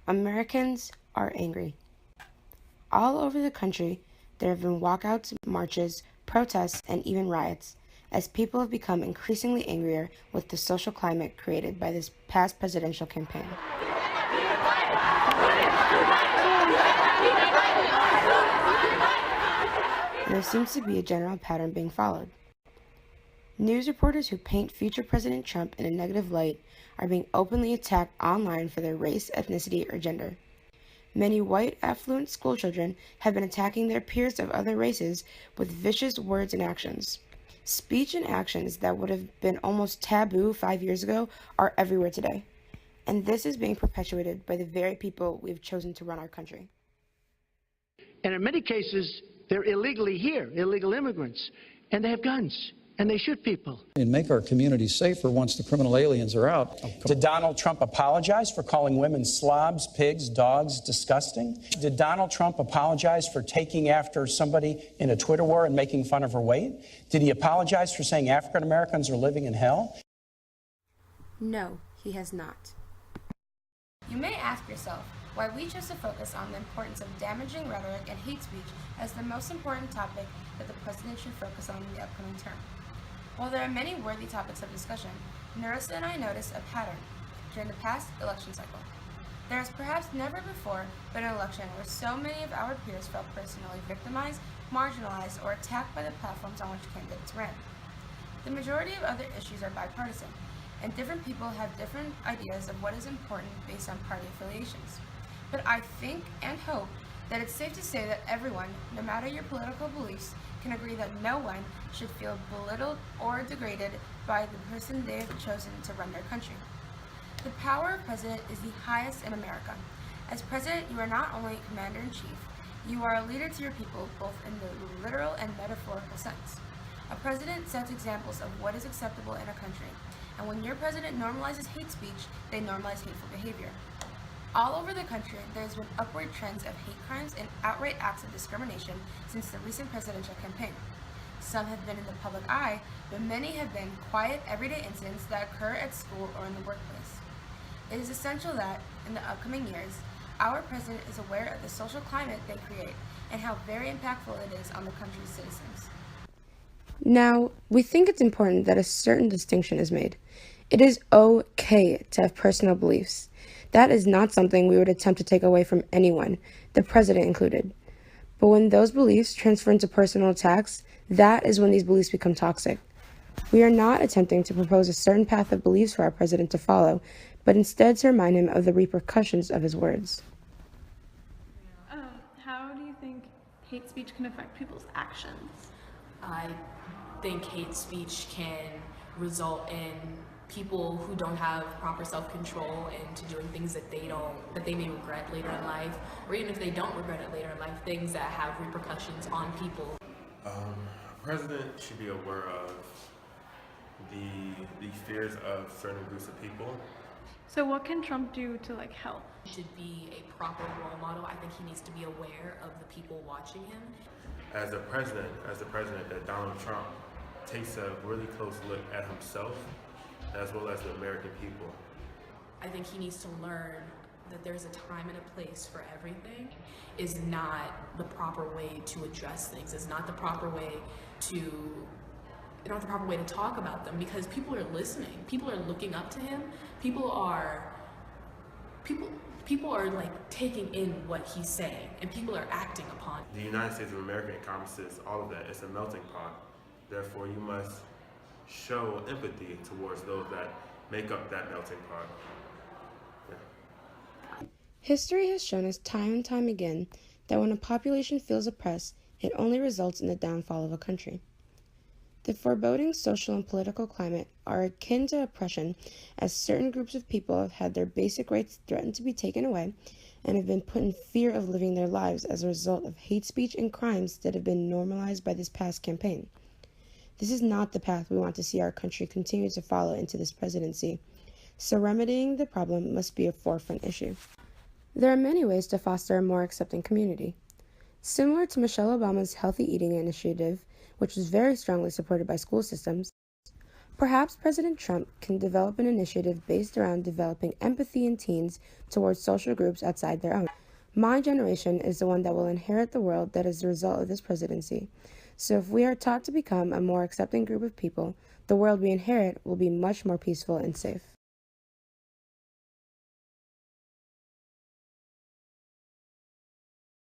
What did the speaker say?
Americans are angry. All over the country, there have been walkouts, marches, protests, and even riots, as people have become increasingly angrier with the social climate created by this past presidential campaign. And there seems to be a general pattern being followed. News reporters who paint future President Trump in a negative light are being openly attacked online for their race, ethnicity, or gender. Many white, affluent schoolchildren have been attacking their peers of other races with vicious words and actions. Speech and actions that would have been almost taboo 5 years ago are everywhere today. And this is being perpetuated by the very people we've chosen to run our country. And in many cases, they're illegally here, illegal immigrants, and they have guns. And they shoot people. And make our communities safer once the criminal aliens are out. Did Donald Trump apologize for calling women slobs, pigs, dogs disgusting? Did Donald Trump apologize for taking after somebody in a Twitter war and making fun of her weight? Did he apologize for saying African Americans are living in hell? No, he has not. You may ask yourself why we chose to focus on the importance of damaging rhetoric and hate speech as the most important topic that the president should focus on in the upcoming term. While there are many worthy topics of discussion, Narissa and I noticed a pattern during the past election cycle. There has perhaps never before been an election where so many of our peers felt personally victimized, marginalized, or attacked by the platforms on which candidates ran. The majority of other issues are bipartisan, and different people have different ideas of what is important based on party affiliations. But I think and hope that it's safe to say that everyone, no matter your political beliefs, can agree that no one should feel belittled or degraded by the person they have chosen to run their country. The power of president is the highest in America. As president, you are not only commander-in-chief, you are a leader to your people, both in the literal and metaphorical sense. A president sets examples of what is acceptable in a country, and when your president normalizes hate speech, they normalize hateful behavior. All over the country, there's been upward trends of hate crimes and outright acts of discrimination since the recent presidential campaign. Some have been in the public eye, but many have been quiet, everyday incidents that occur at school or in the workplace. It is essential that, in the upcoming years, our president is aware of the social climate they create and how very impactful it is on the country's citizens. Now, we think it's important that a certain distinction is made. It is okay to have personal beliefs. That is not something we would attempt to take away from anyone, the president included. But when those beliefs transfer into personal attacks, that is when these beliefs become toxic. We are not attempting to propose a certain path of beliefs for our president to follow, but instead to remind him of the repercussions of his words. How do you think hate speech can affect people's actions? I think hate speech can result in people who don't have proper self-control into doing things that they may regret later in life, or even if they don't regret it later in life, things that have repercussions on people. A president should be aware of the fears of certain groups of people. So what can Trump do to help? He should be a proper role model. I think he needs to be aware of the people watching him. As the president, that Donald Trump takes a really close look at himself as well as the American people. I think he needs to learn that there's a time and a place for everything. Is not the proper way to address things. It's not the proper way to talk about them, because people are listening. People are looking up to him. People are taking in what he's saying, and people are acting upon it. The United States of America encompasses all of that. It's a melting pot. Therefore, you must show empathy towards those that make up that melting pot. Yeah. History has shown us time and time again that when a population feels oppressed, it only results in the downfall of a country. The foreboding social and political climate are akin to oppression, as certain groups of people have had their basic rights threatened to be taken away and have been put in fear of living their lives as a result of hate speech and crimes that have been normalized by this past campaign. This is not the path we want to see our country continue to follow into this presidency, so remedying the problem must be a forefront issue. There are many ways to foster a more accepting community. Similar to Michelle Obama's Healthy Eating Initiative, which was very strongly supported by school systems, Perhaps President Trump can develop an initiative based around developing empathy in teens towards social groups outside their own. My generation is the one that will inherit the world that is the result of this presidency. So if we are taught to become a more accepting group of people, the world we inherit will be much more peaceful and safe.